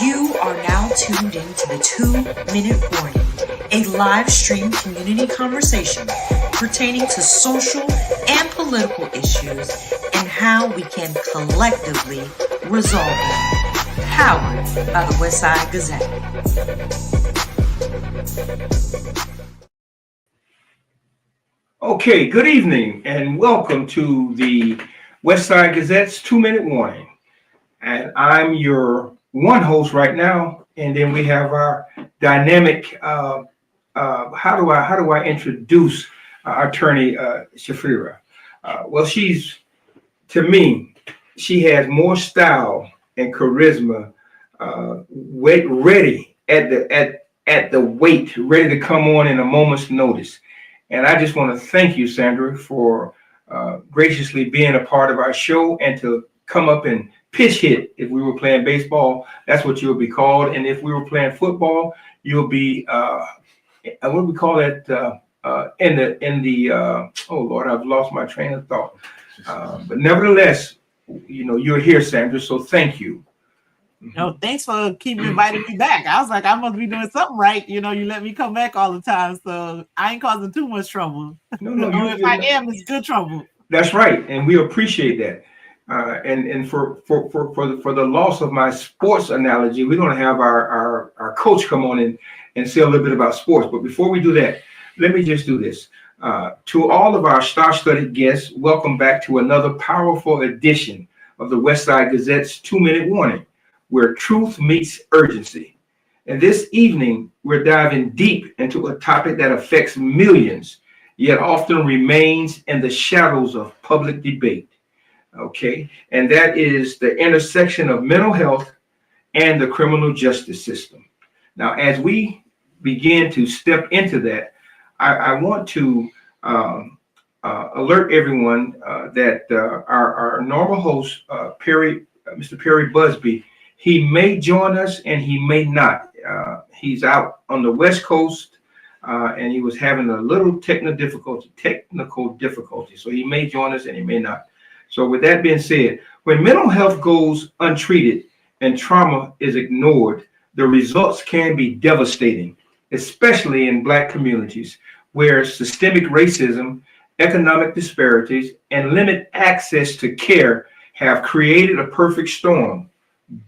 You are now tuned into the 2-Minute Warning, a live stream community conversation pertaining to social and political issues and how we can collectively resolve them. Powered by the Westside Gazette. Okay, good evening and welcome to the Westside Gazette's 2-Minute Warning. And I'm your one host right now, and then we have our dynamic. How do I introduce Attorney Cherfrere? Well, to me, she has more style and charisma, ready at the weight, ready to come on in a moment's notice. And I just want to thank you, Sandra, for graciously being a part of our show and to come up and pitch hit. If we were playing baseball, that's what you'll be called. And if we were playing football, you'll be what do we call that? Oh Lord, I've lost my train of thought. But nevertheless, you're here, Sandra. So thank you. No, thanks for keeping inviting me back. I was like, I must be doing something right. You let me come back all the time, so I ain't causing too much trouble. No, if I am, it's good trouble. That's right, and we appreciate that. And for the loss of my sports analogy, we're going to have our coach come on and say a little bit about sports. But before we do that, let me just do this. To all of our star-studded guests, welcome back to another powerful edition of the Westside Gazette's 2-Minute Warning, where truth meets urgency. And this evening, we're diving deep into a topic that affects millions, yet often remains in the shadows of public debate. Okay, and that is the intersection of mental health and the criminal justice system. Now, as we begin to step into that, I want to alert everyone that our normal host, Mr. Perry Busby, he may join us and he may not. He's out on the West Coast and he was having a little technical difficulty. So he may join us and he may not. So with that being said, when mental health goes untreated and trauma is ignored, the results can be devastating, especially in Black communities where systemic racism, economic disparities, and limited access to care have created a perfect storm.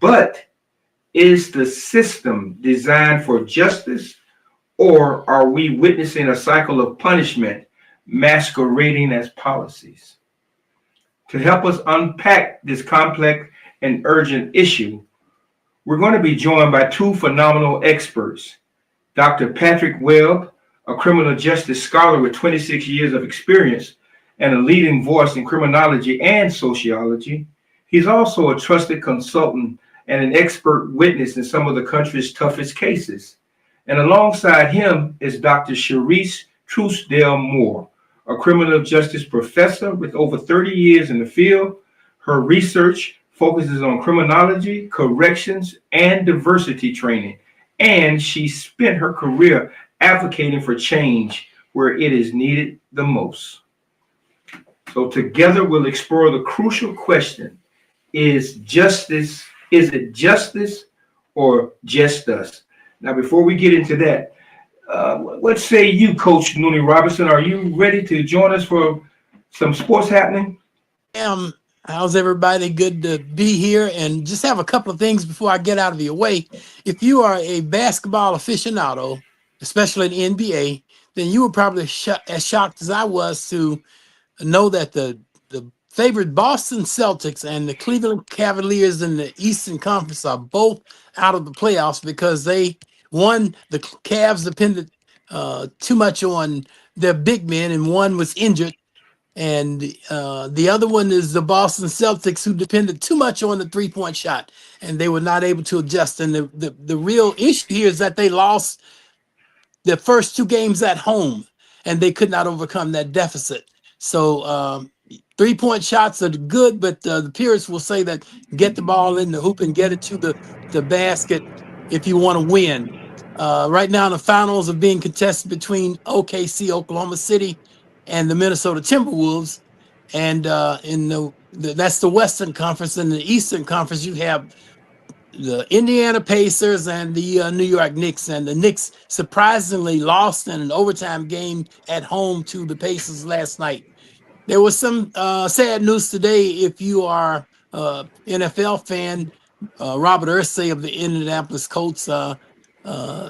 But is the system designed for justice, or are we witnessing a cycle of punishment masquerading as policies? To help us unpack this complex and urgent issue, we're going to be joined by two phenomenal experts. Dr. Patrick Webb, a criminal justice scholar with 26 years of experience and a leading voice in criminology and sociology. He's also a trusted consultant and an expert witness in some of the country's toughest cases. And alongside him is Dr. Sherrise Truesdale-Moore, a criminal justice professor with over 30 years in the field. Her research focuses on criminology, corrections, and diversity training. And she spent her career advocating for change where it is needed the most. So together we'll explore the crucial question, is it justice or just us? Now, before we get into that, what say you, Coach Nooney Robinson? Are you ready to join us for some sports happening? How's everybody? Good to be here. And just have a couple of things before I get out of your way. If you are a basketball aficionado, especially in the NBA, then you were probably as shocked as I was to know that the favorite Boston Celtics and the Cleveland Cavaliers in the Eastern Conference are both out of the playoffs because the Cavs depended too much on their big men, and one was injured. And the other one is the Boston Celtics, who depended too much on the three-point shot, and they were not able to adjust. And the real issue here is that they lost the first two games at home, and they could not overcome that deficit. So three-point shots are good, but the purists will say that get the ball in the hoop and get it to the basket if you want to win. Right now, the finals are being contested between OKC, Oklahoma City, and the Minnesota Timberwolves. And that's the Western Conference. In the Eastern Conference, you have the Indiana Pacers and the New York Knicks, and the Knicks surprisingly lost in an overtime game at home to the Pacers last night. There was some sad news today. If you are NFL fan, Robert Irsay of the Indianapolis Colts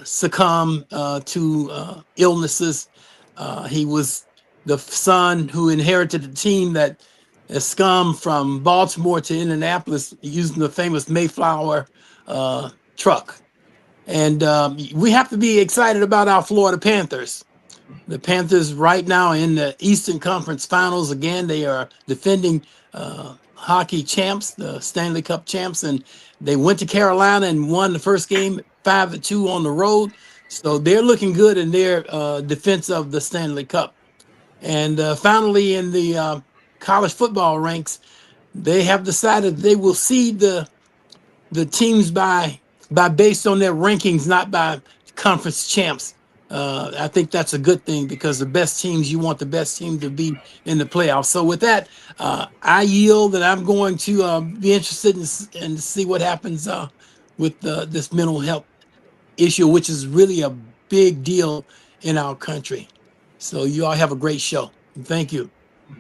succumbed to illnesses. He was the son who inherited a team that scum from Baltimore to Indianapolis using the famous Mayflower truck. And we have to be excited about our Florida Panthers. The Panthers right now in the Eastern Conference Finals again. They are defending hockey champs, the Stanley Cup champs, and they went to Carolina and won the first game 5-2 on the road. So they're looking good in their defense of the Stanley Cup. And finally, in the college football ranks, they have decided they will seed the teams by based on their rankings, not by conference champs. I think that's a good thing because the best teams, you want the best team to be in the playoffs. So with that, I yield, and I'm going to be interested in see what happens with this mental health issue, which is really a big deal in our country. So you all have a great show. Thank you.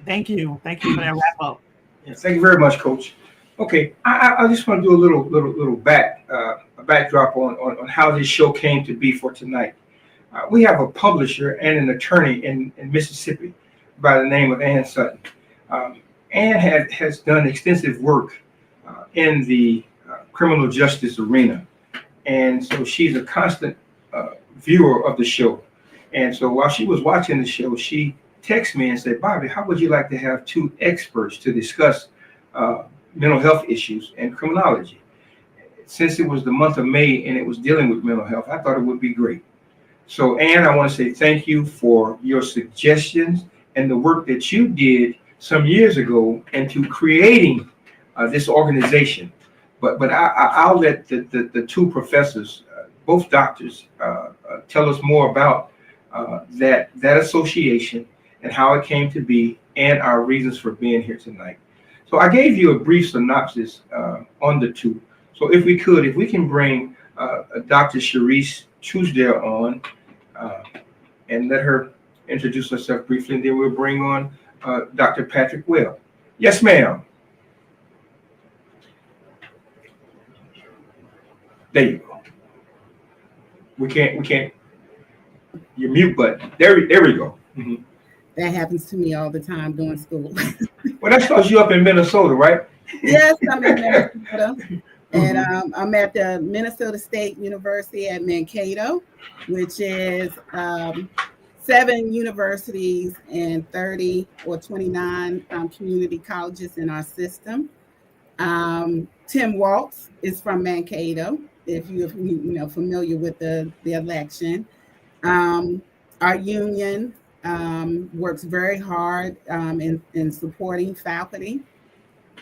Thank you. Thank you for that wrap up. Yeah, thank you very much, Coach. Okay, I just want to do a little backdrop on how this show came to be for tonight. We have a publisher and an attorney in Mississippi by the name of Ann Sutton. Ann has done extensive work in the criminal justice arena, and so she's a constant viewer of the show. And so while she was watching the show, she texted me and said, "Bobby, how would you like to have two experts to discuss mental health issues and criminology?" Since it was the month of May and it was dealing with mental health, I thought it would be great. So, Ann, I want to say thank you for your suggestions and the work that you did some years ago into creating this organization. But I'll let the two professors, both doctors, tell us more about that association and how it came to be and our reasons for being here tonight. So I gave you a brief synopsis on the two. So if we can bring Dr. Sherrise Truesdale on and let her introduce herself briefly, and then we'll bring on Dr. Patrick Webb. Yes, ma'am. There you go. We can't. Your mute button. There we go. Mm-hmm. That happens to me all the time during school. Well, that's because you're up in Minnesota, right? Yes, I'm in Minnesota. And I'm at the Minnesota State University at Mankato, which is 7 universities and 30 or 29 community colleges in our system. Tim Waltz is from Mankato, if you're familiar with the election. Our union works very hard in supporting faculty.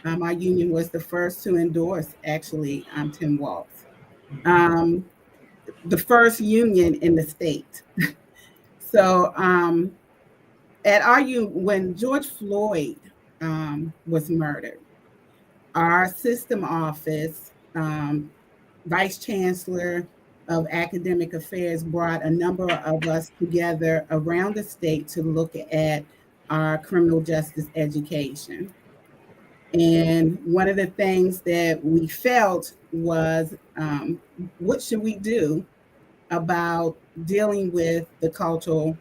Our union was the first to endorse, actually, Tim Waltz, the first union in the state. So at our union, when George Floyd was murdered, our system office, Vice Chancellor of Academic Affairs, brought a number of us together around the state to look at our criminal justice education. And one of the things that we felt was, what should we do about dealing with the cultural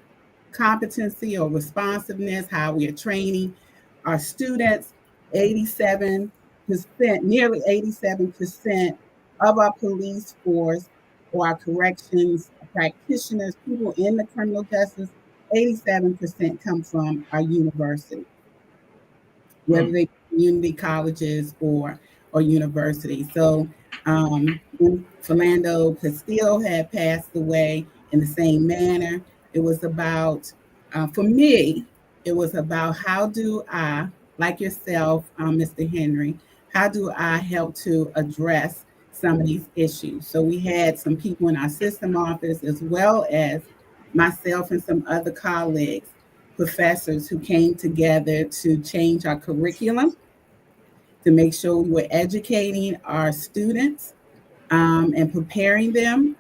competency or responsiveness, how we are training our students. Nearly 87% of our police force or our corrections practitioners, people in the criminal justice, 87% come from our university, whether they be community colleges or universities. So when Philando Castile had passed away in the same manner, it was about, for me, it was about how do I, like yourself, Mr. Henry, how do I help to address some of these issues? So we had some people in our system office, as well as myself and some other colleagues, professors, who came together to change our curriculum, to make sure we were educating our students and preparing them.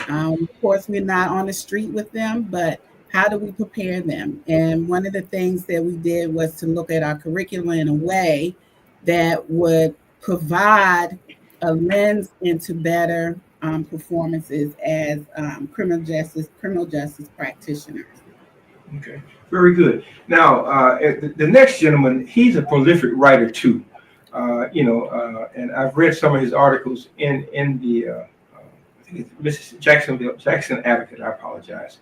Of course, we're not on the street with them, but how do we prepare them? And one of the things that we did was to look at our curriculum in a way that would provide a lens into better performances as criminal justice practitioners. Okay, very good. Now, the next gentleman, he's a prolific writer too. And I've read some of his articles in the I think it's Jackson Advocate. I apologize.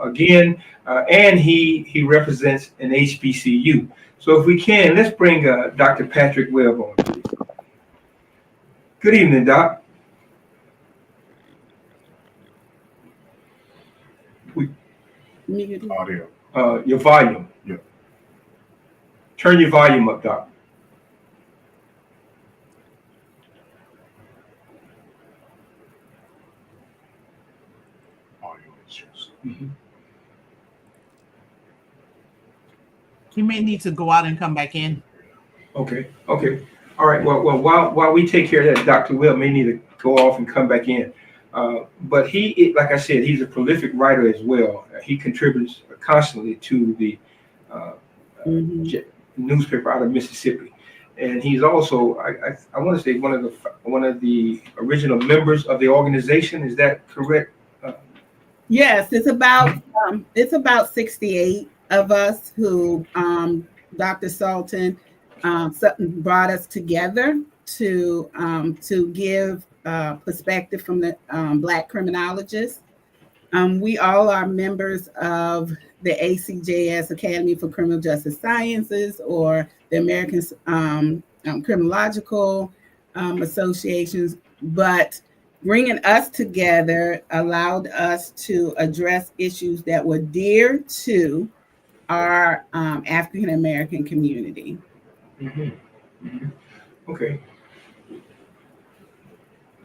Again, and he represents an HBCU. So if we can, let's bring Dr. Patrick Webb on, please. Good evening, Doc. Audio. Your volume. Yeah. Turn your volume up, Doc. Audio issues. He may need to go out and come back in. Okay. All right. Well, while we take care of that, Dr. Will may need to go off and come back in. But like I said, he's a prolific writer as well. He contributes constantly to the newspaper out of Mississippi, and he's also, I want to say, one of the original members of the organization. Is that correct? Yes, it's about 68 of us who Dr. Sultan brought us together to give perspective from the Black criminologists. We all are members of the ACJS, Academy for Criminal Justice Sciences, or the American Criminological Associations, but bringing us together allowed us to address issues that were dear to our African American community. Okay.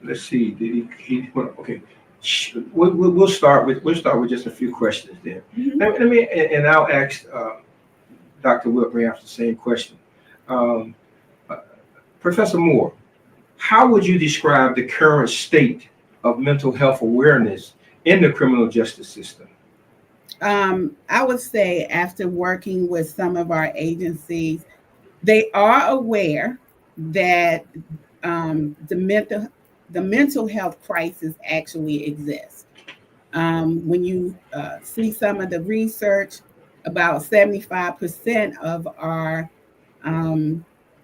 Let's see. Did he okay. We'll start with just a few questions then. Let me, and I'll ask Dr. Will perhaps the same question. Professor Moore, how would you describe the current state of mental health awareness in the criminal justice system? I would say, after working with some of our agencies, they are aware that the mental health crisis actually exists. When you see some of the research, about 75% of our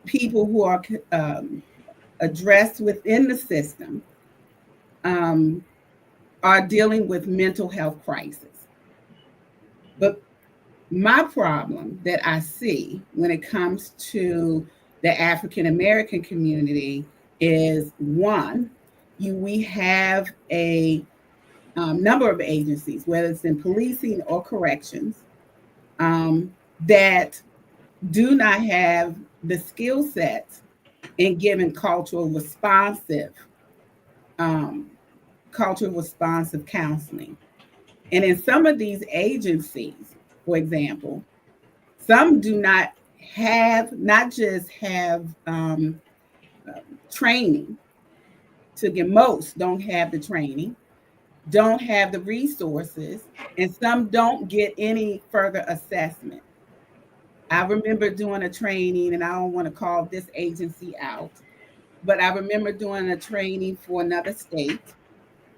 people who are addressed within the system are dealing with mental health crisis. But my problem that I see when it comes to the African American community is, one, we have a number of agencies, whether it's in policing or corrections, that do not have the skill sets in giving cultural responsive counseling. And in some of these agencies, for example, some do not just have training to get, most don't have the training, don't have the resources, and some don't get any further assessment. I remember doing a training, and I don't want to call this agency out, but I remember doing a training for another state,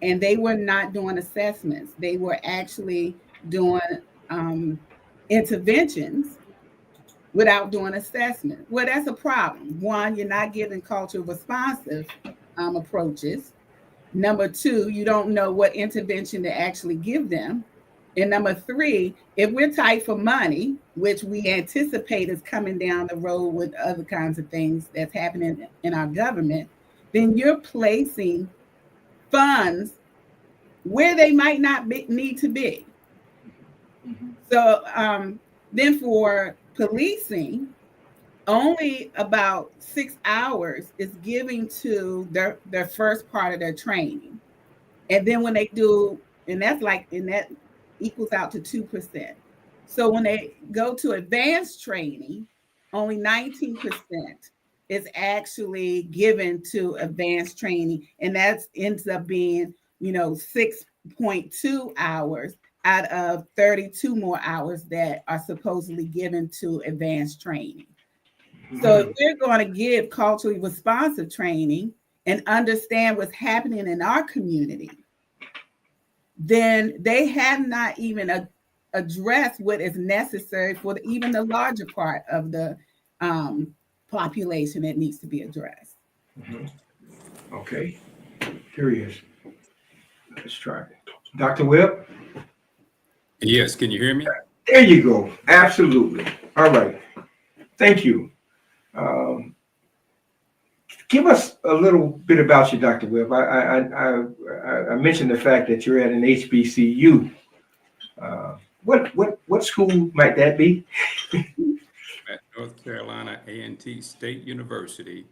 and they were not doing assessments. They were actually doing interventions without doing assessment. Well, that's a problem. One, you're not giving culturally responsive approaches. Number two, you don't know what intervention to actually give them. And number three, if we're tight for money, which we anticipate is coming down the road with other kinds of things that's happening in our government, then you're placing funds where they might not need to be. So then for policing, only about 6 hours is giving to their first part of their training. And then when they do, and that equals out to 2%. So when they go to advanced training, only 19% is actually given to advanced training, and that ends up being 6.2 hours out of 32 more hours that are supposedly given to advanced training. So if we're going to give culturally responsive training and understand what's happening in our community, then they have not even addressed what is necessary for even the larger part of the population that needs to be addressed. Okay, curious. Let's try it. Dr. Webb? Yes, can you hear me? There you go. Absolutely. All right. Thank you. Give us a little bit about you, Dr. Webb. I mentioned the fact that you're at an HBCU. What school might that be? At North Carolina A&T State University,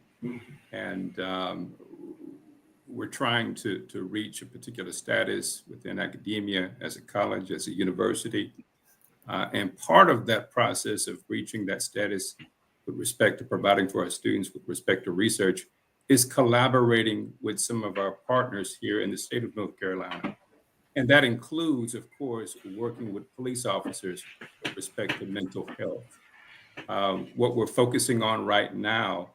and we're trying to reach a particular status within academia as a college, as a university. And part of that process of reaching that status with respect to providing for our students with respect to research is collaborating with some of our partners here in the state of North Carolina. And that includes, of course, working with police officers with respect to mental health. What we're focusing on right now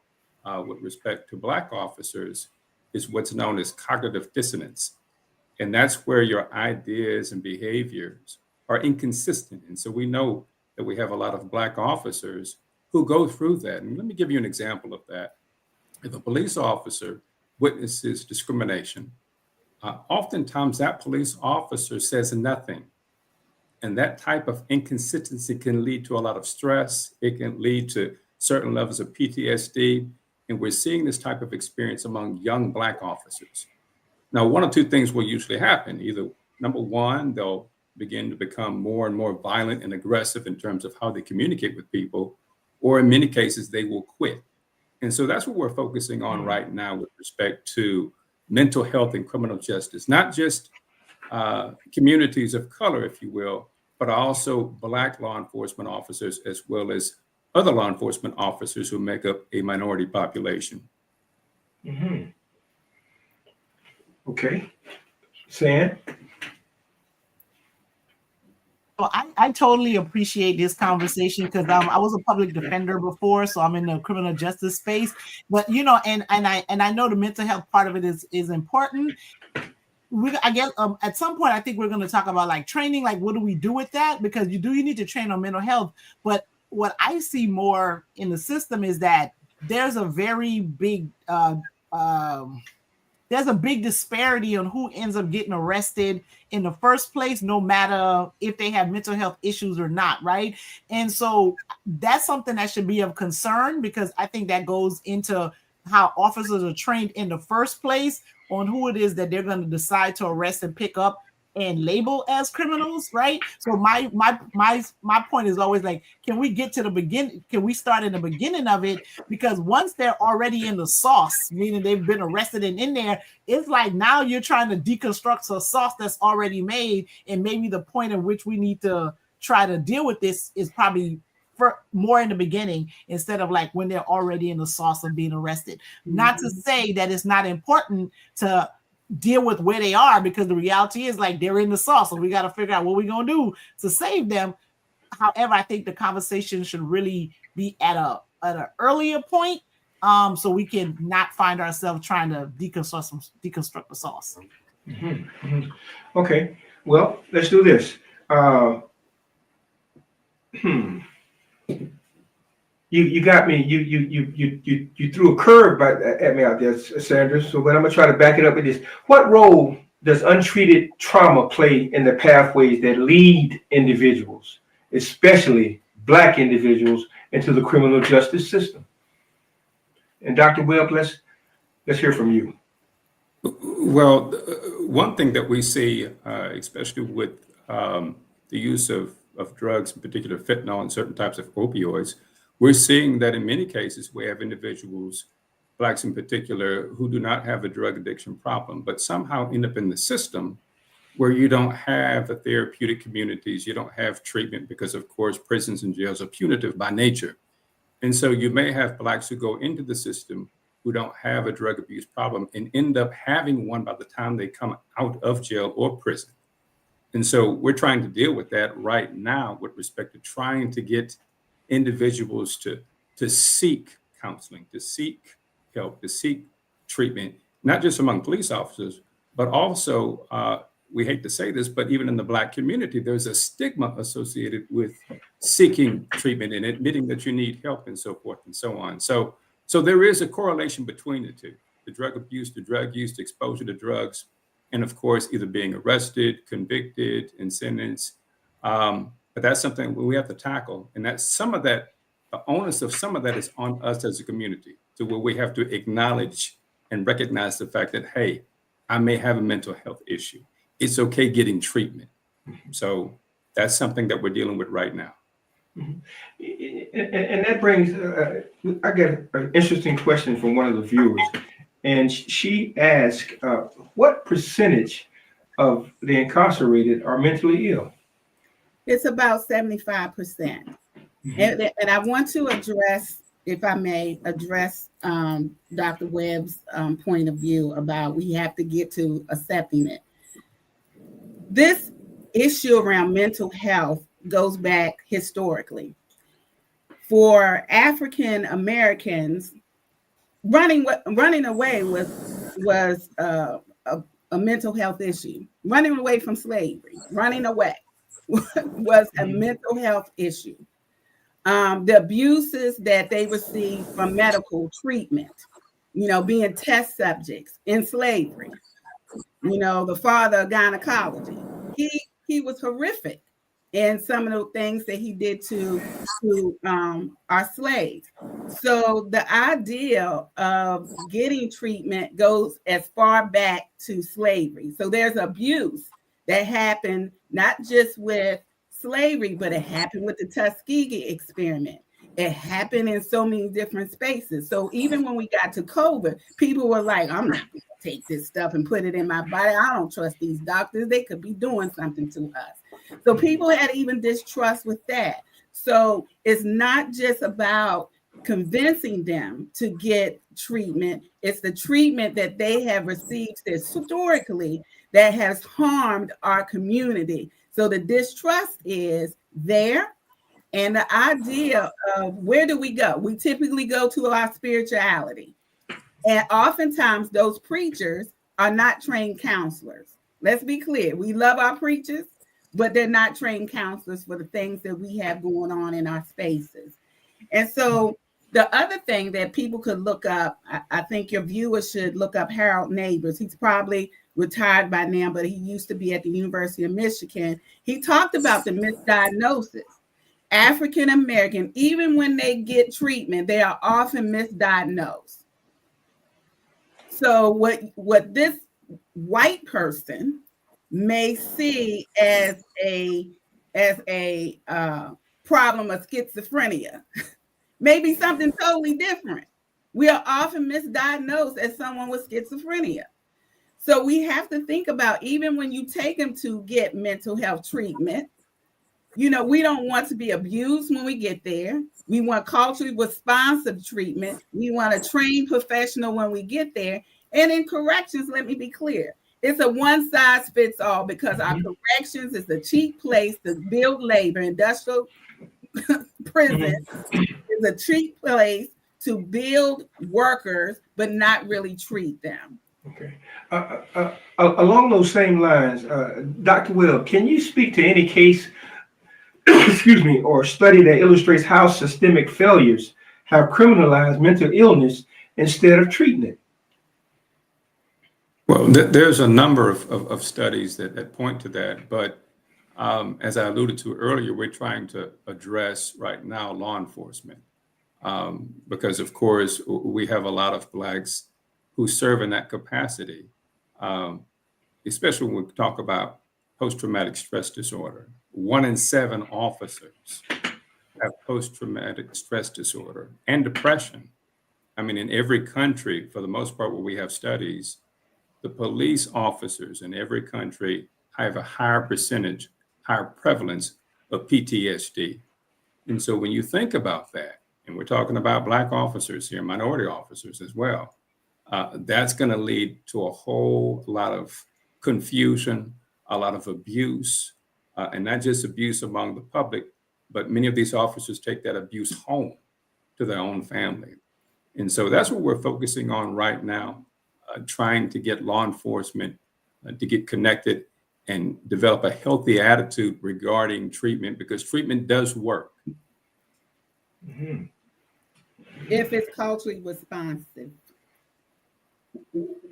with respect to Black officers is what's known as cognitive dissonance. And that's where your ideas and behaviors are inconsistent. And so we know that we have a lot of Black officers who go through that. And let me give you an example of that. If a police officer witnesses discrimination, oftentimes that police officer says nothing. And that type of inconsistency can lead to a lot of stress. It can lead to certain levels of PTSD. And we're seeing this type of experience among young Black officers. Now, one or two things will usually happen. Either, number one, they'll begin to become more and more violent and aggressive in terms of how they communicate with people, or in many cases, they will quit. And so that's what we're focusing on right now with respect to mental health and criminal justice, not just communities of color, if you will, but also Black law enforcement officers, as well as other law enforcement officers who make up a minority population. Okay. Sam? Well, I totally appreciate this conversation because I was a public defender before, so I'm in the criminal justice space. But and I know the mental health part of it is important. I guess at some point I think we're going to talk about like training, like what do we do with that? Because you need to train on mental health. But what I see more in the system is that there's a very big disparity on who ends up getting arrested in the first place, no matter if they have mental health issues or not, right? And so that's something that should be of concern because I think that goes into how officers are trained in the first place on who it is that they're going to decide to arrest and pick up and label as criminals, right? So my point is always like, can we get to the beginning? Can we start in the beginning of it? Because once they're already in the sauce, meaning they've been arrested and in there, it's like now you're trying to deconstruct a sauce that's already made, and maybe the point at which we need to try to deal with this is probably for more in the beginning instead of like when they're already in the sauce of being arrested. Not to say that it's not important to deal with where they are, because the reality is like they're in the sauce, so we got to figure out what we're gonna do to save them. However, I think the conversation should really be at an earlier point, so we can not find ourselves trying to deconstruct the sauce. Okay, well, let's do this. You got me. You threw a curve at me out there, Sandra. So, but I'm gonna try to back it up with this. What role does untreated trauma play in the pathways that lead individuals, especially Black individuals, into the criminal justice system? And Dr. Webb, let's hear from you. Well, one thing that we see, especially with the use of drugs, in particular fentanyl and certain types of opioids, we're seeing that in many cases we have individuals, Blacks in particular, who do not have a drug addiction problem, but somehow end up in the system where you don't have the therapeutic communities, you don't have treatment because, of course, prisons and jails are punitive by nature. And so you may have Blacks who go into the system who don't have a drug abuse problem and end up having one by the time they come out of jail or prison. And so we're trying to deal with that right now with respect to trying to get individuals to seek counseling, to seek help, to seek treatment, not just among police officers, but also, we hate to say this, but even in the Black community, there's a stigma associated with seeking treatment and admitting that you need help and so forth and so on. So there is a correlation between the two, the drug abuse, the drug use, the exposure to drugs, and of course, either being arrested, convicted, and sentenced. But that's something we have to tackle. And that's some of that, the onus of some of that is on us as a community, to where we have to acknowledge and recognize the fact that, hey, I may have a mental health issue. It's okay getting treatment. So that's something that we're dealing with right now. And that brings, I got an interesting question from one of the viewers. And she asked, what percentage of the incarcerated are mentally ill? It's about 75%. And I want to address, if I may, address Dr. Webb's point of view about we have to get to accepting it. This issue around mental health goes back historically. For African Americans, running away was a mental health issue. Running away from slavery, running away was a mental health issue. The abuses that they received from medical treatment, being test subjects in slavery, the father of gynecology, he was horrific in some of the things that he did to our slaves. So the idea of getting treatment goes as far back to slavery. So there's abuse that happened not just with slavery, but it happened with the Tuskegee experiment. It happened in so many different spaces. So even when we got to COVID, people were like, I'm not going to take this stuff and put it in my body. I don't trust these doctors. They could be doing something to us. So people had even distrust with that. So it's not just about convincing them to get treatment. It's the treatment that they have received historically that has harmed our community. So the distrust is there. And the idea of where do we go? We typically go to our spirituality. And oftentimes those preachers are not trained counselors. Let's be clear. We love our preachers, but they're not trained counselors for the things that we have going on in our spaces. And so the other thing that people could look up, I think your viewers should look up Harold Neighbors. He's probably retired by now, but he used to be at the University of Michigan. He talked about the misdiagnosis. African American, even when they get treatment, they are often misdiagnosed. So what this white person may see as a problem of schizophrenia may be something totally different. We are often misdiagnosed as someone with schizophrenia. So we have to think about, even when you take them to get mental health treatment, we don't want to be abused when we get there. We want culturally responsive treatment. We want a trained professional when we get there. And in corrections, let me be clear, it's a one size fits all, because our corrections is a cheap place to build labor. Industrial prison is a cheap place to build workers, but not really treat them. Okay. Along those same lines, Dr. Webb, can you speak to any case, excuse me, or study that illustrates how systemic failures have criminalized mental illness instead of treating it? Well, there's a number of studies that point to that, but as I alluded to earlier, we're trying to address right now law enforcement, because of course we have a lot of Blacks who serve in that capacity, especially when we talk about post-traumatic stress disorder. 1 in 7 officers have post-traumatic stress disorder and depression. I mean, in every country, for the most part, where we have studies, the police officers in every country have a higher prevalence of PTSD. And so when you think about that, and we're talking about Black officers here, minority officers as well, that's going to lead to a whole lot of confusion, a lot of abuse, and not just abuse among the public, but many of these officers take that abuse home to their own family. And so that's what we're focusing on right now, trying to get law enforcement to get connected and develop a healthy attitude regarding treatment, because treatment does work. Mm-hmm. If it's culturally responsive.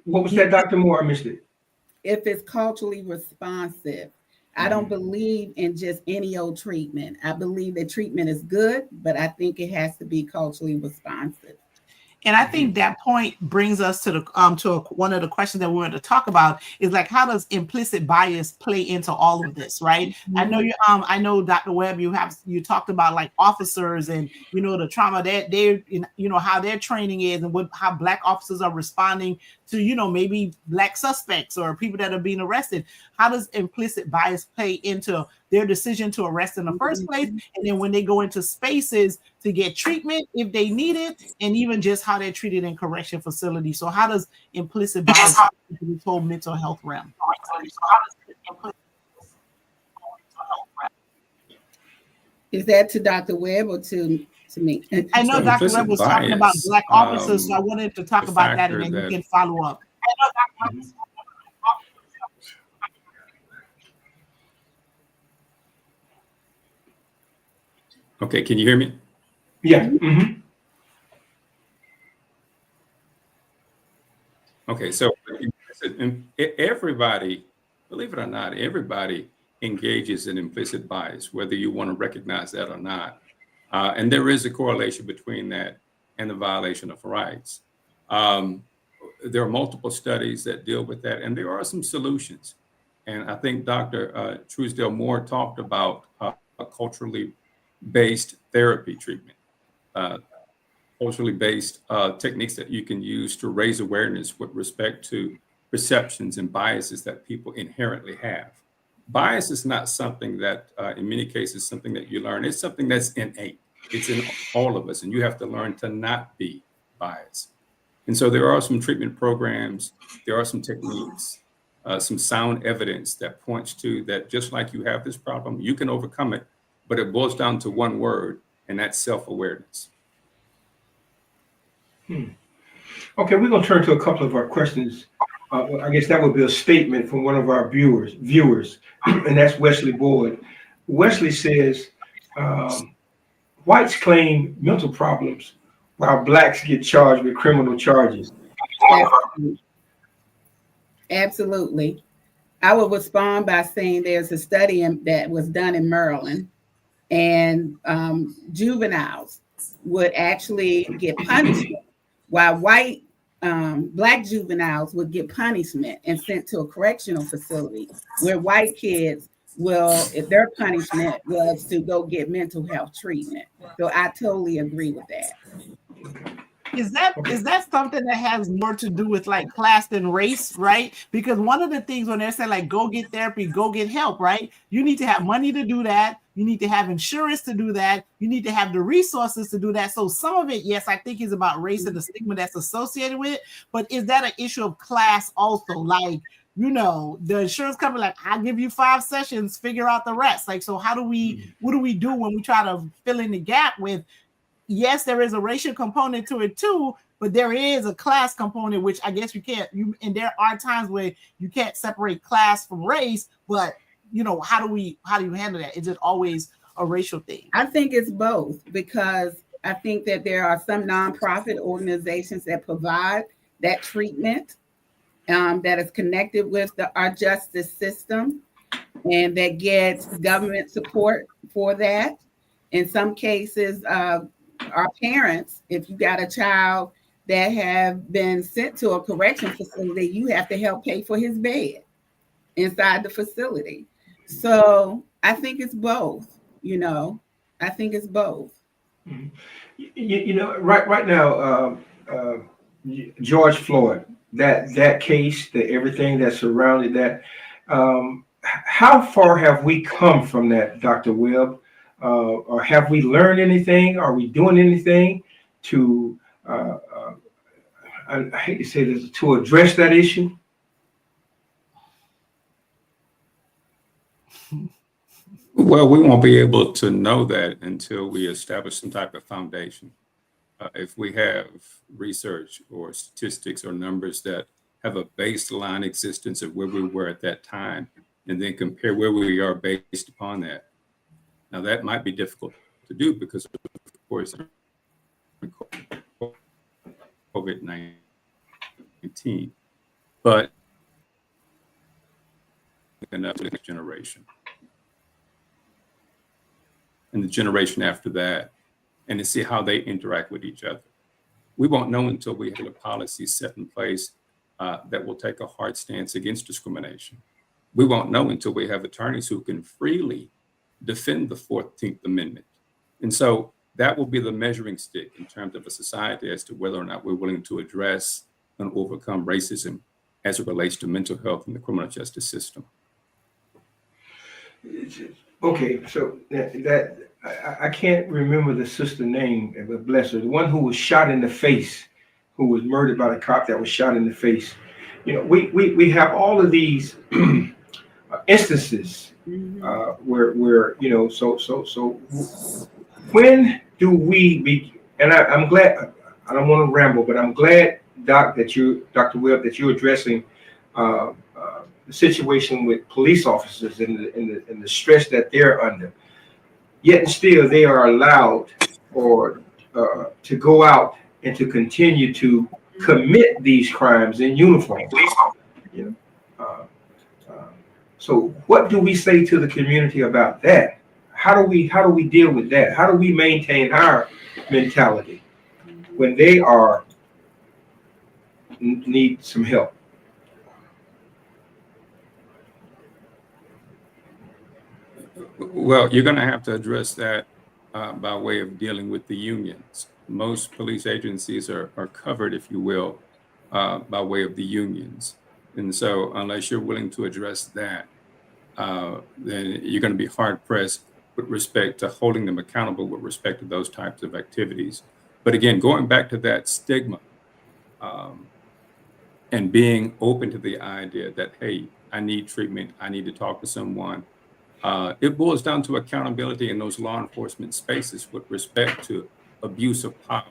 What was that, Dr. Moore? I missed it. If it's culturally responsive. I don't believe in just any old treatment. I believe that treatment is good, but I think it has to be culturally responsive. And I think that point brings us to the one of the questions that we wanted to talk about is like, how does implicit bias play into all of this, right? Mm-hmm. I know Dr. Webb, you talked about like officers and the trauma that they how their training is and how Black officers are responding to maybe Black suspects or people that are being arrested. How does implicit bias play into their decision to arrest in the first place, and then when they go into spaces to get treatment if they need it, and even just how they're treated in correction facilities? So how does implicit bias into this whole mental health realm? Is that to Dr. Webb or to me? I know So Dr. Webb was talking about Black officers, so I wanted to talk about that, and then you can follow up. Okay, can you hear me? Yeah. Mm-hmm. Okay, so everybody, believe it or not, everybody engages in implicit bias, whether you want to recognize that or not. And there is a correlation between that and the violation of rights. There are multiple studies that deal with that, and there are some solutions. And I think Dr. Truesdale-Moore talked about a culturally based therapy treatment, culturally based techniques that you can use to raise awareness with respect to perceptions and biases that people inherently have. Bias is not something that, in many cases, something that you learn. It's something that's innate. It's in all of us, and you have to learn to not be biased. And so there are some treatment programs, there are some techniques, some sound evidence that points to that just like you have this problem, you can overcome it, but it boils down to one word, and that's self-awareness. Okay, we're going to turn to a couple of our questions. I guess that would be a statement from one of our viewers, and that's Wesley Boyd. Wesley says, whites claim mental problems while Blacks get charged with criminal charges. Absolutely. I would respond by saying there's a study that was done in Maryland, and juveniles would actually get punishment while Black juveniles would get punishment and sent to a correctional facility, where white kids if their punishment was to go get mental health treatment. So I totally agree with that. Is that something that has more to do with like class than race, right? Because one of the things when they're saying like go get therapy, go get help, right? You need to have money to do that. You need to have insurance to do that. You need to have the resources to do that. So some of it, yes, I think is about race and the stigma that's associated with it. But is that an issue of class also? Like, the insurance company, like, I'll give you 5 sessions, figure out the rest. Like, so what do we do when we try to fill in the gap with, yes, there is a racial component to it too, but there is a class component, which I guess and there are times where you can't separate class from race, but how do you handle that? Is it always a racial thing? I think it's both, because I think that there are some nonprofit organizations that provide that treatment that is connected with our justice system, and that gets government support for that. In some cases, our parents, if you got a child that have been sent to a correction facility, you have to help pay for his bed inside the facility. So I think it's both, I think it's both. Right now, George Floyd, that case, everything that surrounded that, how far have we come from that, Dr. Webb? or have we learned anything? Are we doing anything to, I hate to say this, to address that issue? Well, we won't be able to know that until we establish some type of foundation. If we have research or statistics or numbers that have a baseline existence of where we were at that time, and then compare where we are based upon that. Now, that might be difficult to do because, of course, COVID-19, but enough to the next generation and the generation after that, and to see how they interact with each other. We won't know until we have a policy set in place that will take a hard stance against discrimination. We won't know until we have attorneys who can freely defend the 14th Amendment. And so that will be the measuring stick in terms of a society as to whether or not we're willing to address and overcome racism as it relates to mental health in the criminal justice system. Okay, so that I can't remember the sister name, but bless her, the one who was shot in the face, who was murdered by the cop that was shot in the face. You know, we have all of these instances where you know, so when do we be? And I'm glad. I don't want to ramble, but I'm glad, Dr. Webb, that you're addressing the situation with police officers and the stress that they're under. Yet and still, they are allowed to go out and to continue to commit these crimes in uniform. You know, so what do we say to the community about that? How do we deal with that? How do we maintain our mentality when they need some help? Well, you're going to have to address that by way of dealing with the unions. Most police agencies are covered, if you will, by way of the unions. And so unless you're willing to address that, then you're going to be hard pressed with respect to holding them accountable with respect to those types of activities. But again, going back to that stigma and being open to the idea that, hey, I need treatment, I need to talk to someone. It boils down to accountability in those law enforcement spaces with respect to abuse of power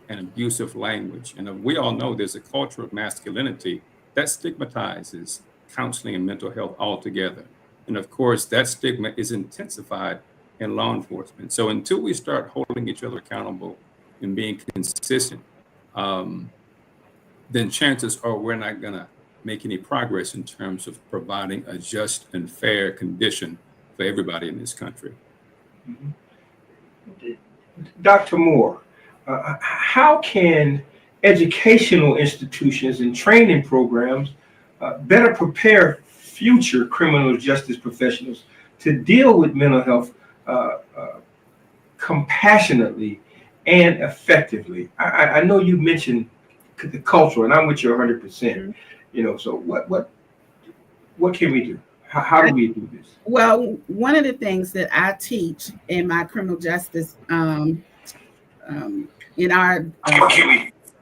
and abusive language. And we all know there's a culture of masculinity that stigmatizes counseling and mental health altogether. And of course, that stigma is intensified in law enforcement. So until we start holding each other accountable and being consistent, then chances are we're not going to make any progress in terms of providing a just and fair condition for everybody in this country. Dr. Moore, how can educational institutions and training programs better prepare future criminal justice professionals to deal with mental health compassionately and effectively? I know you mentioned the culture, and I'm with you 100%. You know, so what can we do? How do we do this? Well, one of the things that I teach in my criminal justice in our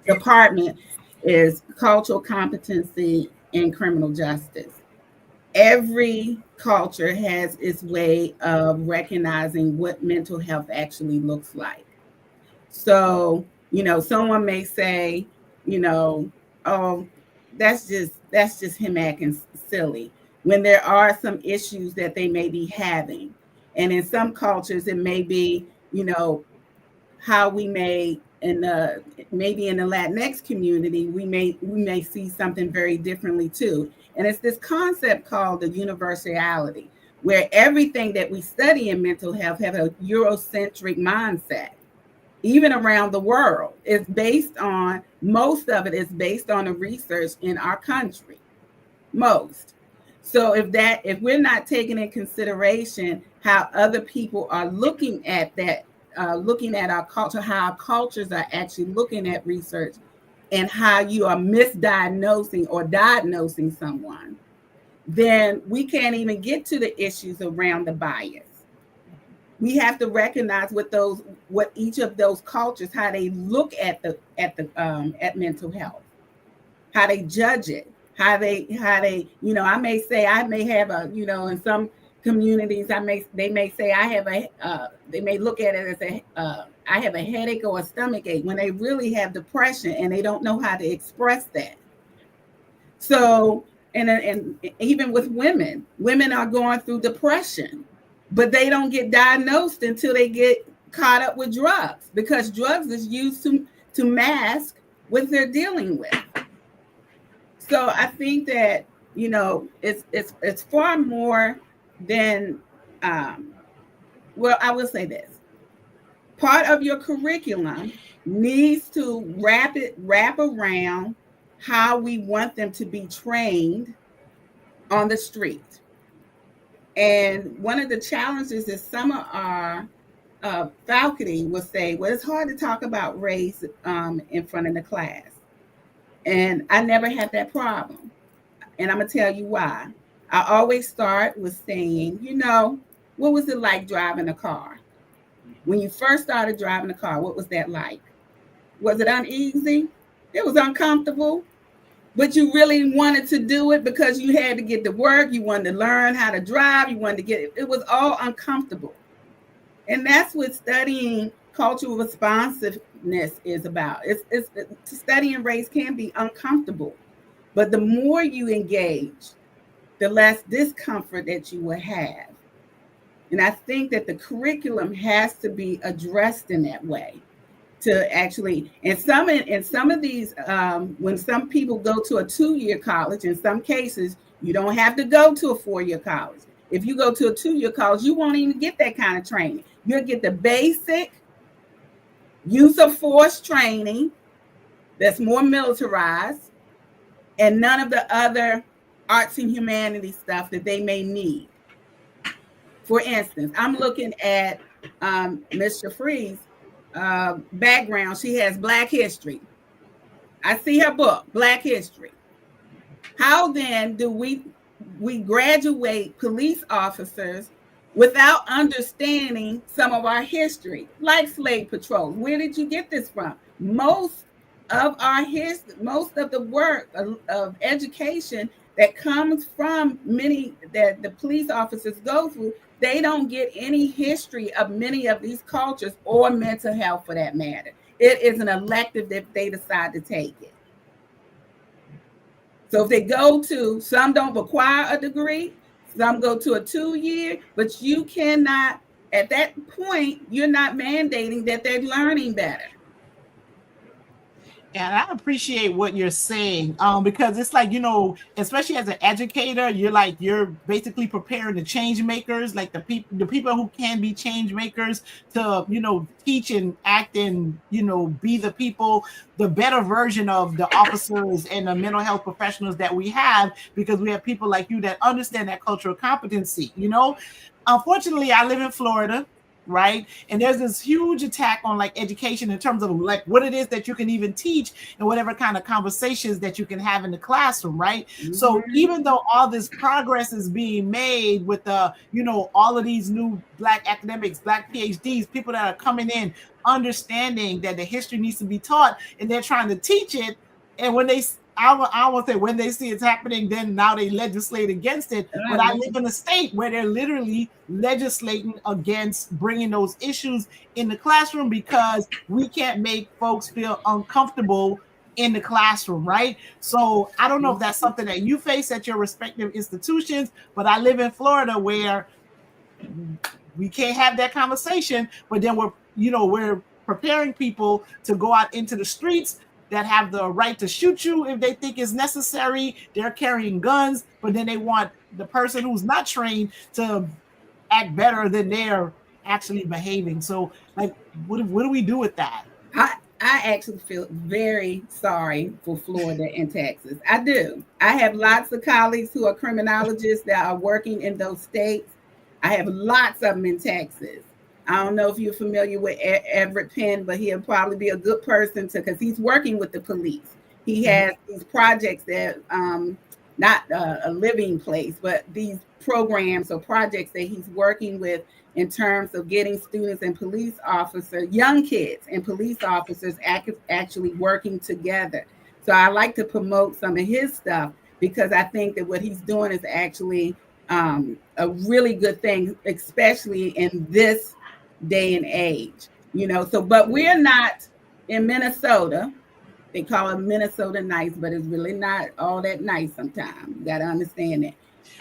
department is cultural competency in criminal justice. Every culture has its way of recognizing what mental health actually looks like. So, you know, someone may say, you know, oh, that's just him acting silly, when there are some issues that they may be having. And in some cultures, it may be, you know, how we may maybe in the Latinx community, we may see something very differently too. And it's this concept called the universality, where everything that we study in mental health have a Eurocentric mindset, even around the world. It's based on, most of it is based on the research in our country, most. So if we're not taking in consideration how other people are looking at that, looking at our culture, how our cultures are actually looking at research, and how you are misdiagnosing or diagnosing someone, then we can't even get to the issues around the bias. we have to recognize what each of those cultures, how they look at at mental health, how they judge it, how they, I may say I may have in some communities, they may say I have they may look at it as I have a headache or a stomach ache, when they really have depression and they don't know how to express that. So, and even with women are going through depression, but they don't get diagnosed until they get caught up with drugs, because drugs is used to mask what they're dealing with. So I think that, it's far more than, well, I will say this. Part of your curriculum needs to wrap around how we want them to be trained on the street. And one of the challenges is some of our faculty will say, well, it's hard to talk about race in front of the class. And I never had that problem. And I'm going to tell you why. I always start with saying, what was it like driving a car? When you first started driving a car, what was that like? Was it uneasy? It was uncomfortable, but you really wanted to do it because you had to get to work. You wanted to learn how to drive. You wanted to it was all uncomfortable. And that's what studying cultural responsiveness is about. It's studying race can be uncomfortable, but the more you engage, the less discomfort that you will have. And I think that the curriculum has to be addressed in that way to actually, and some of these, when some people go to a 2-year college, in some cases, you don't have to go to a 4-year college. If you go to a 2-year college, you won't even get that kind of training. You'll get the basic use of force training that's more militarized, and none of the other arts and humanities stuff that they may need. For instance, I'm looking at Ms. Cherfrere's background. She has Black history. I see her book, Black History. How then do we graduate police officers without understanding some of our history, like slave patrols? Where did you get this from? Most of the work of education that comes from many that the police officers go through, they don't get any history of many of these cultures or mental health for that matter. It is an elective if they decide to take it. So if they go to, some don't require a degree, some go to a 2-year, but you cannot, at that point, you're not mandating that they're learning better. And I appreciate what you're saying, because it's like, especially as an educator, you're basically preparing the change makers, like the people who can be change makers to, teach and act and, be the people, the better version of the officers and the mental health professionals that we have, because we have people like you that understand that cultural competency, Unfortunately, I live in Florida. Right. And there's this huge attack on like education in terms of like what it is that you can even teach and whatever kind of conversations that you can have in the classroom. Right. Mm-hmm. So even though all this progress is being made with all of these new Black academics, Black PhDs, people that are coming in, understanding that the history needs to be taught, and they're trying to teach it. And when I won't say when they see it's happening, then now they legislate against it. But I live in a state where they're literally legislating against bringing those issues in the classroom because we can't make folks feel uncomfortable in the classroom, right? So I don't know if that's something that you face at your respective institutions, but I live in Florida where we can't have that conversation, but then we're preparing people to go out into the streets that have the right to shoot you if they think it's necessary. They're carrying guns, but then they want the person who's not trained to act better than they're actually behaving. So, like, what do we do with that? I actually feel very sorry for Florida and Texas. I do. I have lots of colleagues who are criminologists that are working in those states. I have lots of them in Texas. I don't know if you're familiar with Everett Penn, but he'll probably be a good person because he's working with the police. He has these projects that not a living place, but these programs or projects that he's working with in terms of getting students and police officers, young kids and police officers actually working together. So I like to promote some of his stuff because I think that what he's doing is actually a really good thing, especially in this day and age. So, but we're not in Minnesota. They call it Minnesota nice, but it's really not all that nice sometimes. You got to understand that.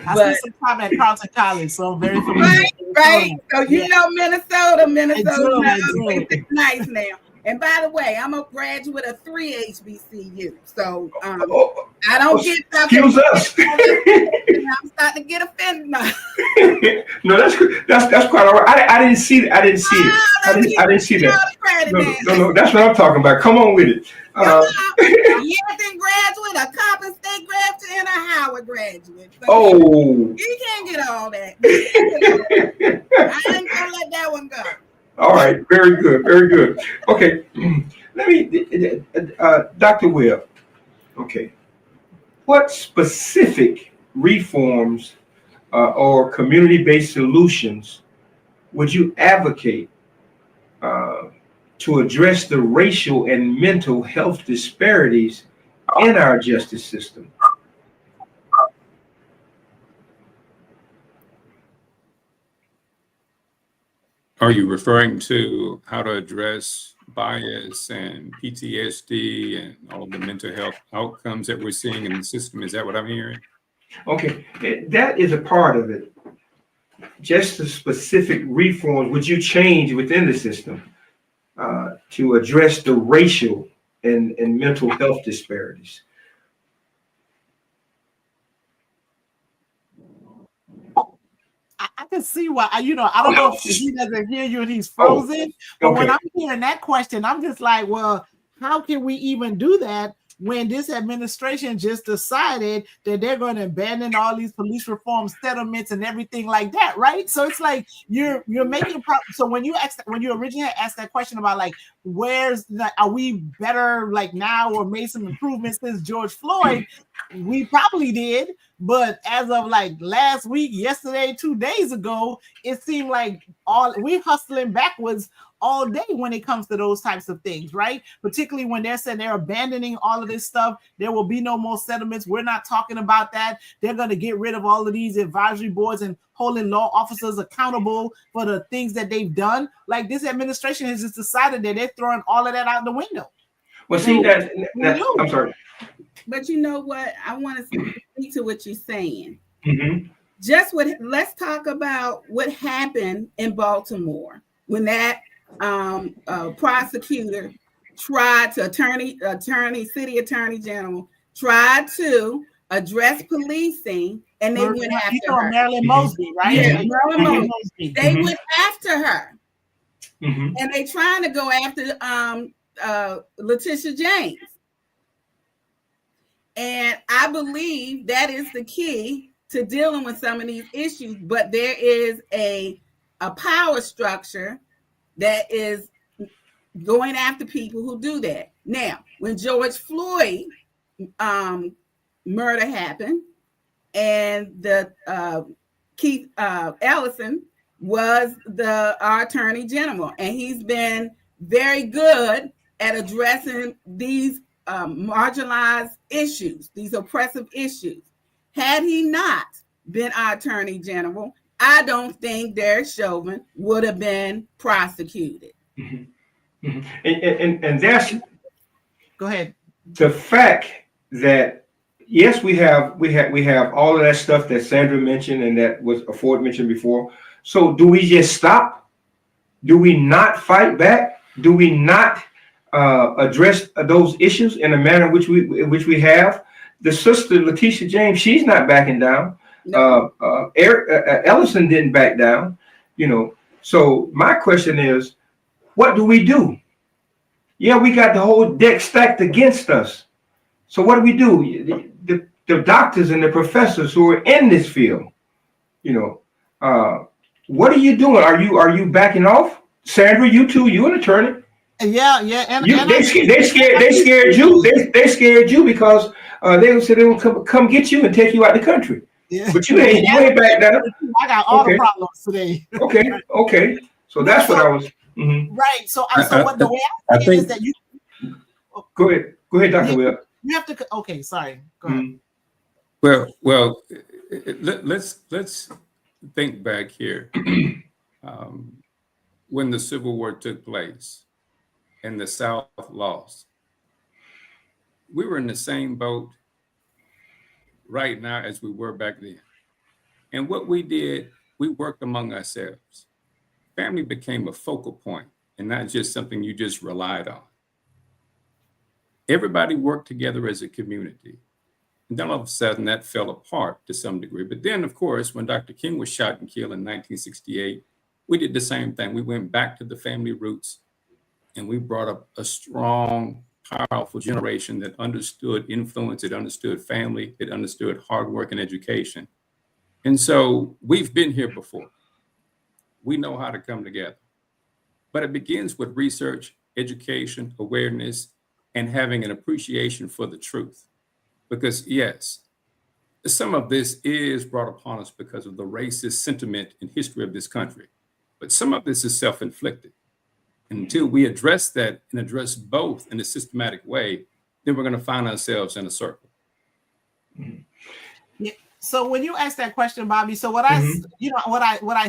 I spent some time at Carleton College, so I'm very familiar. Right. So you know Minnesota It's nice now. And by the way, I'm a graduate of 3 HBCU, so I don't get stuff. Excuse us. I'm starting to get offended now. No, that's quite all right. I didn't see it. I didn't see that. No, that's what I'm talking about. Come on with it. A Yankton graduate, a Coppin State graduate, and a Howard graduate. So you can't get all that. I ain't gonna let that one go. All right, very good, very good. Okay, let me, Dr. Webb. Okay, what specific reforms or community-based solutions would you advocate to address the racial and mental health disparities in our justice system? Are you referring to how to address bias and PTSD and all of the mental health outcomes that we're seeing in the system? Is that what I'm hearing? Okay, that is a part of it. Just the specific reforms would you change within the system to address the racial and mental health disparities? I can see why. I don't know if he doesn't hear you and he's frozen. But when I'm hearing that question, I'm just like, well, how can we even do that when this administration just decided that they're going to abandon all these police reform settlements and everything like that, right? So it's like you're making so when you originally asked that question about like are we better like now or made some improvements since George Floyd, we probably did, but as of like last week, yesterday, 2 days ago, it seemed like we're hustling backwards all day when it comes to those types of things, right? Particularly when they're saying they're abandoning all of this stuff. There will be no more settlements. We're not talking about that. They're going to get rid of all of these advisory boards and holding law officers accountable for the things that they've done. Like this administration has just decided that they're throwing all of that out the window. Well, see, I'm sorry. But you know what? I want to speak to what you're saying. Mm-hmm. Let's talk about what happened in Baltimore when that prosecutor tried to city attorney general tried to address policing, and they went after her. Marilyn Mosby, right? Yeah, Marilyn Mosby. They went after her, mm-hmm. and they trying to go after Letitia James. And I believe that is the key to dealing with some of these issues. But there is a power structure that is going after people who do that. Now, when George Floyd murder happened, and the Keith Ellison was our attorney general, and he's been very good at addressing these marginalized issues, these oppressive issues. Had he not been our attorney general, I don't think Derek Chauvin would have been prosecuted. Mm-hmm. Mm-hmm. And that's go ahead. The fact that yes, we have all of that stuff that Sandra mentioned and that was Ford mentioned before. So do we just stop? Do we not fight back? Do we not address those issues in a manner which we have? The sister Letitia James, she's not backing down. No. Ellison didn't back down. So my question is, what do we do? Yeah, we got the whole deck stacked against us. So what do? The doctors and the professors who are in this field, what are you doing? Are you backing off? Sandra, you too, you an attorney. Yeah. They scared you. They scared you because they said they will come get you and take you out the country. Yeah. But you ain't back down. I got all the problems today. Okay. So that's what I was. Right. So what the way I see it is that you. Go ahead, Dr. Webb. You have to. Okay, sorry. Go ahead. Well, let's think back here. When the Civil War took place and the South lost, we were in the same boat right now as we were back then. And what we did, we worked among ourselves. Family became a focal point and not just something you just relied on. Everybody worked together as a community. And then all of a sudden that fell apart to some degree. But then, of course, when Dr. King was shot and killed in 1968, we did the same thing. We went back to the family roots and we brought up a strong, powerful generation that understood influence, it understood family, it understood hard work and education. And so we've been here before. We know how to come together. But it begins with research, education, awareness, and having an appreciation for the truth. Because yes, some of this is brought upon us because of the racist sentiment and history of this country. But some of this is self-inflicted. And until we address that and address both in a systematic way, then we're going to find ourselves in a circle. Yeah. So when you ask that question, Bobby, so what I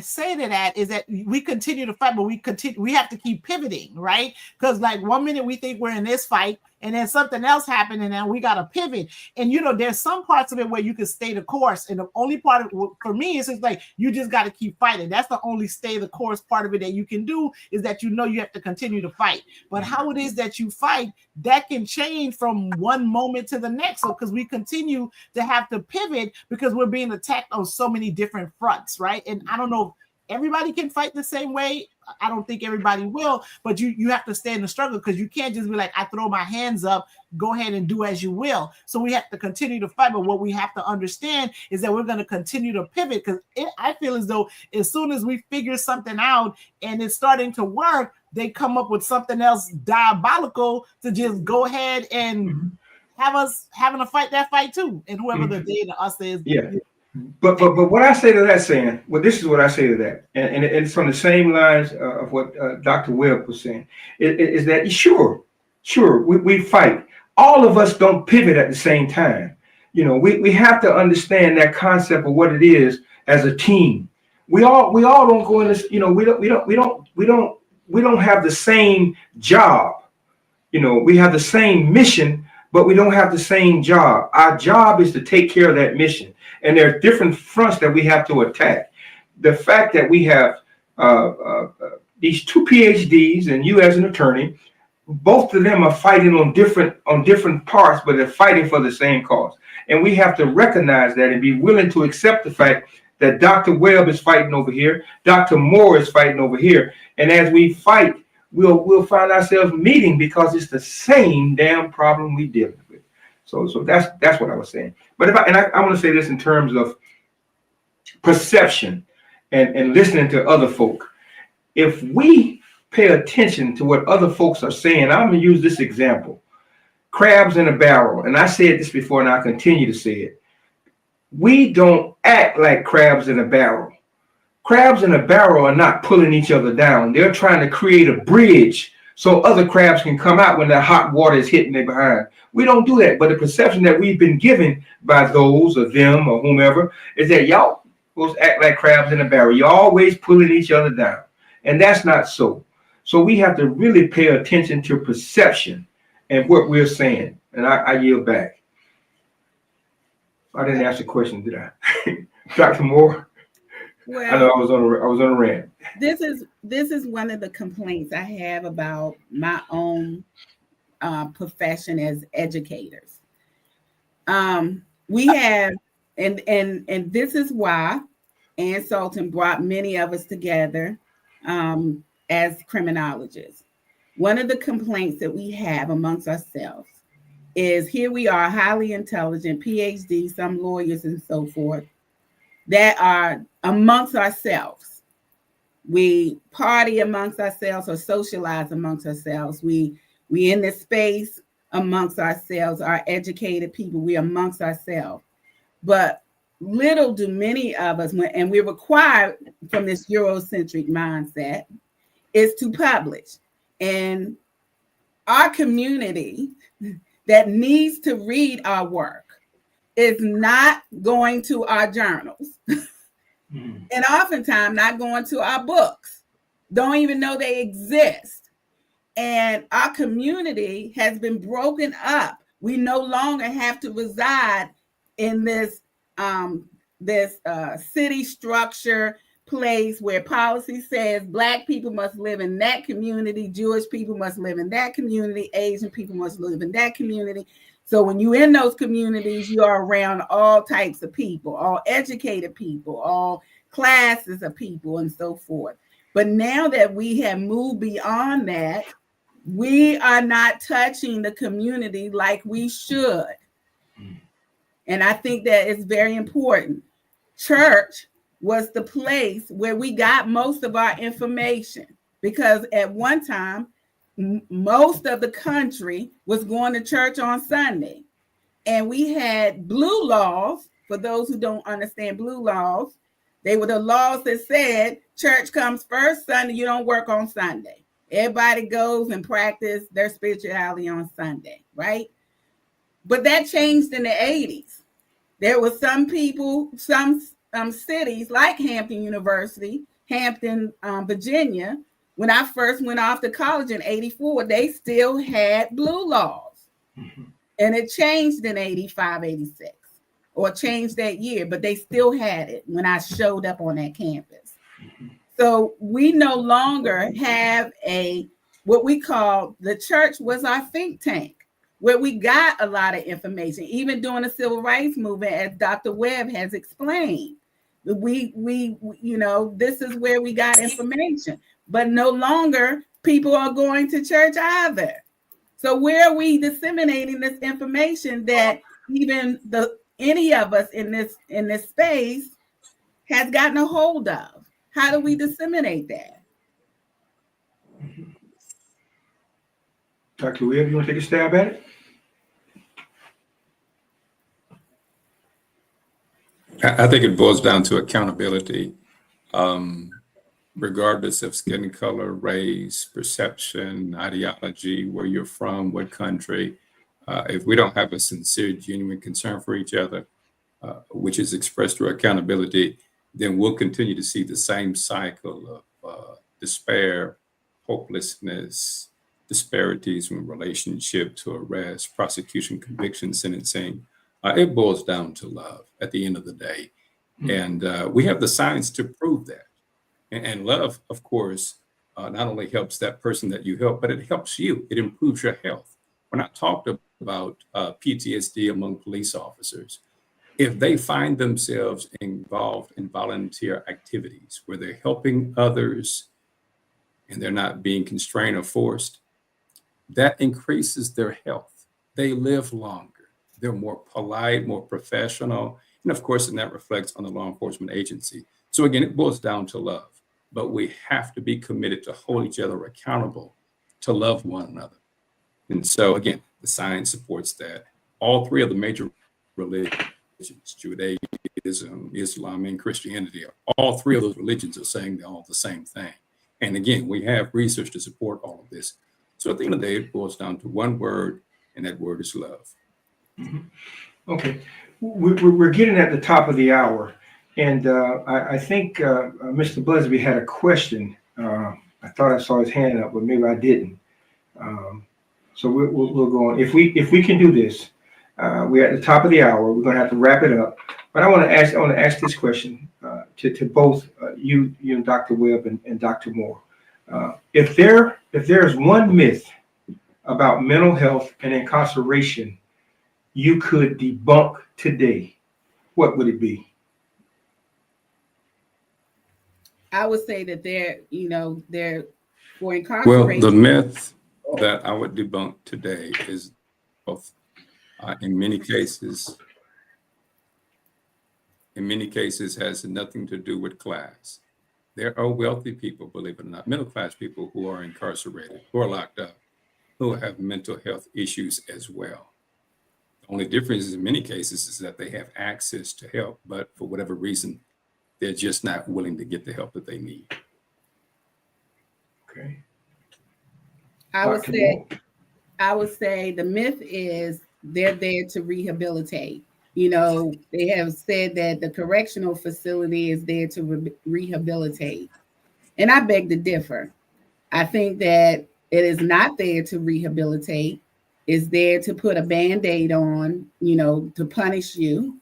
say to that is that we continue to fight, but we have to keep pivoting, right? Because like 1 minute we think we're in this fight, and then something else happened, and then we got to pivot. And there's some parts of it where you can stay the course, and the only part of it, for me is just like you just got to keep fighting. That's the only stay the course part of it that you can do, is that you have to continue to fight. But how it is that you fight, that can change from one moment to the next. So because we continue to have to pivot because we're being attacked on so many different fronts, right? And I don't know if everybody can fight the same way. I don't think everybody will, but you have to stay in the struggle, because you can't just be like, I throw my hands up, go ahead and do as you will. So we have to continue to fight. But what we have to understand is that we're going to continue to pivot, because I feel as though as soon as we figure something out and it's starting to work, they come up with something else diabolical to just go ahead and have us having to fight that fight too. And whoever the they to us is. Yeah. But what I say to that, saying, well, this is what I say to that, and it's from the same lines of what Dr. Webb was saying, is that sure, we fight. All of us don't pivot at the same time. We have to understand that concept of what it is as a team. We all don't go in this. We don't have the same job. We have the same mission, but we don't have the same job. Our job is to take care of that mission. And there are different fronts that we have to attack. The fact that we have these two PhDs and you as an attorney, both of them are fighting on different parts, but they're fighting for the same cause. And we have to recognize that and be willing to accept the fact that Dr. Webb is fighting over here, Dr. Moore is fighting over here. And as we fight, we'll find ourselves meeting, because it's the same damn problem we dealing with. So that's what I was saying. But I want to say this in terms of perception and listening to other folk. If we pay attention to what other folks are saying, I'm going to use this example. Crabs in a barrel. And I said this before, and I'll continue to say it. We don't act like crabs in a barrel. Crabs in a barrel are not pulling each other down. They're trying to create a bridge so other crabs can come out when that hot water is hitting their behind. We don't do that. But the perception that we've been given by those or them or whomever is that y'all supposed to act like crabs in a barrel. You're always pulling each other down. And that's not so. So we have to really pay attention to perception and what we're saying. And I yield back. I didn't ask the question, did I? Dr. Moore? Well, I know I was on a rant. This is one of the complaints I have about my own profession as educators. We have, and this is why Ann Salton brought many of us together as criminologists. One of the complaints that we have amongst ourselves is, here we are, highly intelligent, PhD, some lawyers and so forth, that are amongst ourselves. We party amongst ourselves or socialize amongst ourselves. We in this space amongst ourselves, our educated people, we amongst ourselves. But little do many of us, and we're required from this Eurocentric mindset, is to publish. And our community that needs to read our work is not going to our journals and oftentimes not going to our books, don't even know they exist. And our community has been broken up. We no longer have to reside in this city structure place where policy says Black people must live in that community, Jewish people must live in that community, Asian people must live in that community. So when you're in those communities, you are around all types of people, all educated people, all classes of people, and so forth. But now that we have moved beyond that, we are not touching the community like we should. And I think that is very important. Church was the place where we got most of our information, because at one time, most of the country was going to church on Sunday. And we had blue laws. For those who don't understand blue laws, they were the laws that said church comes first Sunday, you don't work on Sunday. Everybody goes and practice their spirituality on Sunday, right? But that changed in the 80s. There were some people, some cities like Hampton University, Hampton, Virginia. When I first went off to college in 84, they still had blue laws. And it changed in 85, 86, or changed that year, but they still had it when I showed up on that campus. So we no longer have what we call, the church was our think tank, where we got a lot of information, even during the civil rights movement, as Dr. Webb has explained. We this is where we got information, but no longer people are going to church either. So where are we disseminating this information that even any of us in this space has gotten a hold of? How do we disseminate that? Dr. Webb, you want to take a stab at it? I think it boils down to accountability, regardless of skin color, race, perception, ideology, where you're from, what country. If we don't have a sincere, genuine concern for each other, which is expressed through accountability, then we'll continue to see the same cycle of despair, hopelessness, disparities from relationship to arrest, prosecution, conviction, sentencing. It boils down to love at the end of the day. And we have the science to prove that. And love, of course, not only helps that person that you help, but it helps you. It improves your health. When I talked about PTSD among police officers, if they find themselves involved in volunteer activities where they're helping others and they're not being constrained or forced, that increases their health. They live longer. They're more polite, more professional. And of course, and that reflects on the law enforcement agency. So again, it boils down to love, but we have to be committed to hold each other accountable, to love one another. And so again, the science supports that. All three of the major religions, Judaism, Islam, and Christianity, all three of those religions are saying they're all the same thing. And again, we have research to support all of this. So at the end of the day, it boils down to one word, and that word is love. Okay, we're getting at the top of the hour, and I think Mr. Busby had a question. I thought I saw his hand up, but maybe I didn't. So we'll go on. If we can do this, we're at the top of the hour. We're going to have to wrap it up. But I want to ask this question to both you and Dr. Webb and Dr. Moore. If there's one myth about mental health and incarceration you could debunk today, what would it be? I would say that they're for incarceration. Well, the myth that I would debunk today is both. In many cases, has nothing to do with class. There are wealthy people, believe it or not, middle class people who are incarcerated, who are locked up. who have mental health issues as well. The only difference in many cases is that they have access to help, but for whatever reason, they're just not willing to get the help that they need. Okay. I would Dr. say, Moore? I would say the myth is they're there to rehabilitate. You know, they have said that the correctional facility is there to rehabilitate. And I beg to differ. I think that it is not there to rehabilitate. It's there to put a Band-Aid on, you know, to punish you.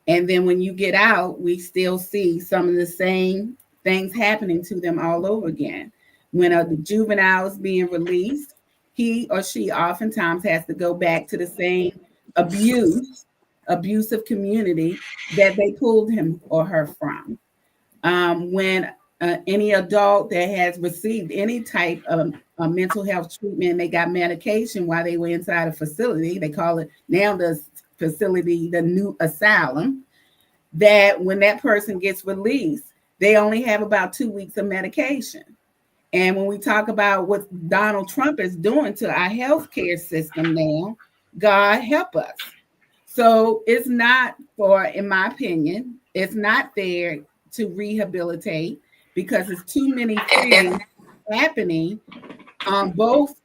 And then when you get out, we still see some of the same things happening to them all over again. When a juvenile is being released, he or she oftentimes has to go back to the same abusive community that they pulled him or her from. When any adult that has received any type of mental health treatment, they got medication while they were inside a facility, they call it now the facility, the new asylum, that when that person gets released, they only have about 2 weeks of medication. And when we talk about what Donald Trump is doing to our healthcare system now, God help us. So it's not for, in my opinion, it's not there to rehabilitate because there's too many things happening in both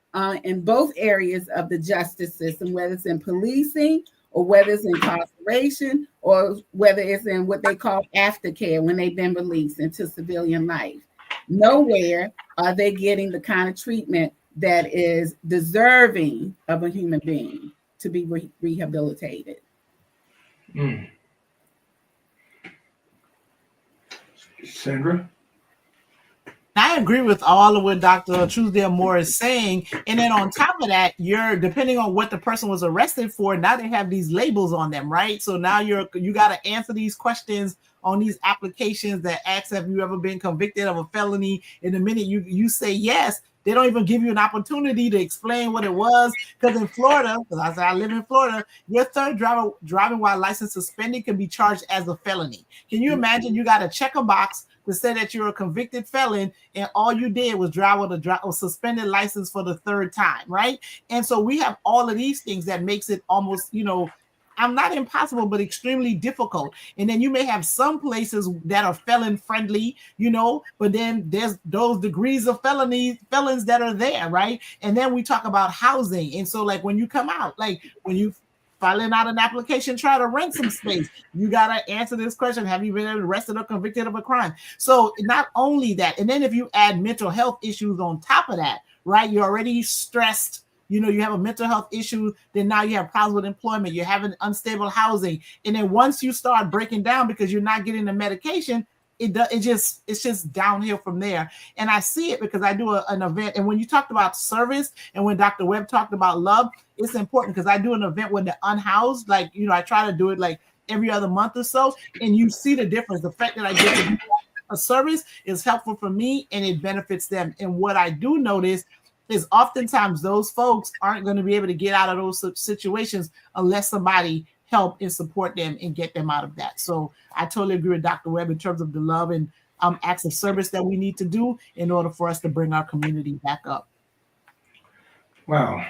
areas of the justice system, whether it's in policing or whether it's incarceration or whether it's in what they call aftercare when they've been released into civilian life. Nowhere are they getting the kind of treatment that is deserving of a human being to be rehabilitated. Sandra? I agree with all of what Dr. Truesdale-Moore is saying. And then on top of that, you're depending on what the person was arrested for, now they have these labels on them, right? So now you got to answer these questions on these applications that ask, have you ever been convicted of a felony? And the minute you say yes, they don't even give you an opportunity to explain what it was. Because in Florida, because I live in Florida, your third driving while license suspended can be charged as a felony. Can you imagine you got to check a box to say that you're a convicted felon and all you did was drive with a suspended license for the third time, right? And so we have all of these things that makes it almost, I'm not impossible, but extremely difficult. And then you may have some places that are felon friendly, but then there's those degrees of felons that are there, right? And then we talk about housing. And so like when you come out, like when you filing out an application, try to rent some space, you got to answer this question. Have you been arrested or convicted of a crime? So not only that, and then if you add mental health issues on top of that, right? You're already stressed. You have a mental health issue, then now you have problems with employment, you're having unstable housing. And then once you start breaking down because you're not getting the medication, it's just downhill from there. And I see it because I do an event. And when you talked about service and when Dr. Webb talked about love, it's important because I do an event with the unhoused. Like, I try to do it like every other month or so. And you see the difference. The fact that I get to do a service is helpful for me and it benefits them. And what I do notice is oftentimes those folks aren't going to be able to get out of those situations unless somebody help and support them and get them out of that. So I totally agree with Dr. Webb in terms of the love and acts of service that we need to do in order for us to bring our community back up. Wow.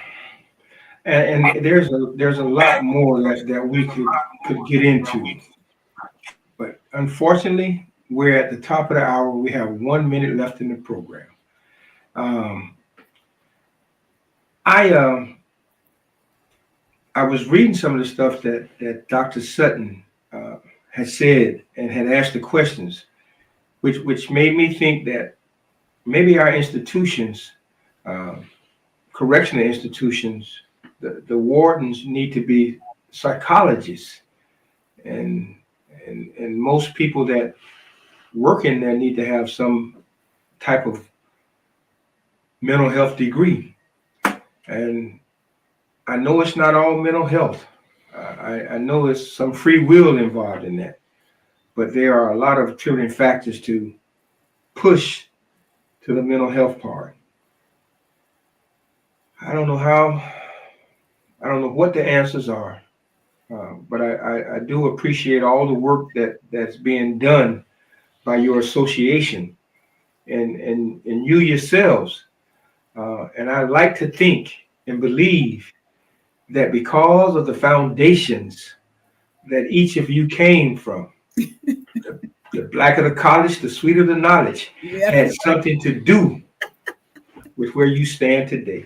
And there's a lot more that we could get into. But unfortunately, we're at the top of the hour. We have 1 minute left in the program. I was reading some of the stuff that Dr. Sutton had said and had asked the questions, which made me think that maybe our institutions, correctional institutions, the wardens need to be psychologists, and most people that work in there need to have some type of mental health degree. And I know it's not all mental health. I know there's some free will involved in that, but there are a lot of triggering factors to push to the mental health part. I don't know what the answers are, but I do appreciate all the work that's being done by your association and you yourselves. And I like to think and believe that because of the foundations that each of you came from, the blacker the college, the sweeter the knowledge, had something to do with where you stand today.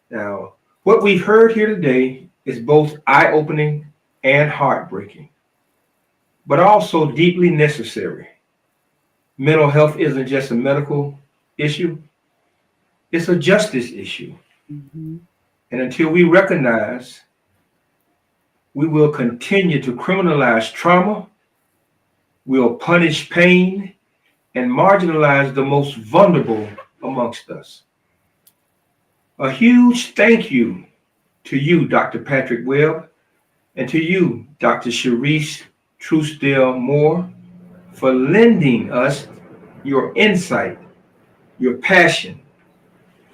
Now, what we've heard here today is both eye-opening and heartbreaking, but also deeply necessary. Mental health isn't just a medical issue, it's a justice issue. Mhm. And until we recognize, we will continue to criminalize trauma, we'll punish pain, and marginalize the most vulnerable amongst us. A huge thank you to you, Dr. Patrick Webb, and to you, Dr. Sherrise Truesdale-Moore, for lending us your insight, your passion,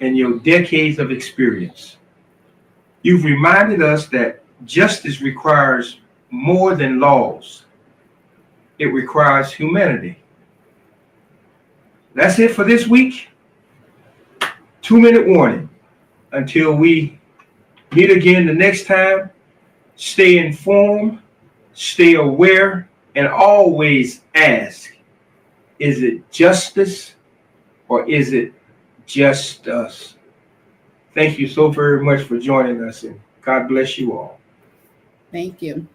and your decades of experience. You've reminded us that justice requires more than laws. It requires humanity. That's it for this week. 2-minute warning. Until we meet again the next time, stay informed, stay aware, and always ask, is it justice or is it just us? Thank you so very much for joining us, and God bless you all. Thank you.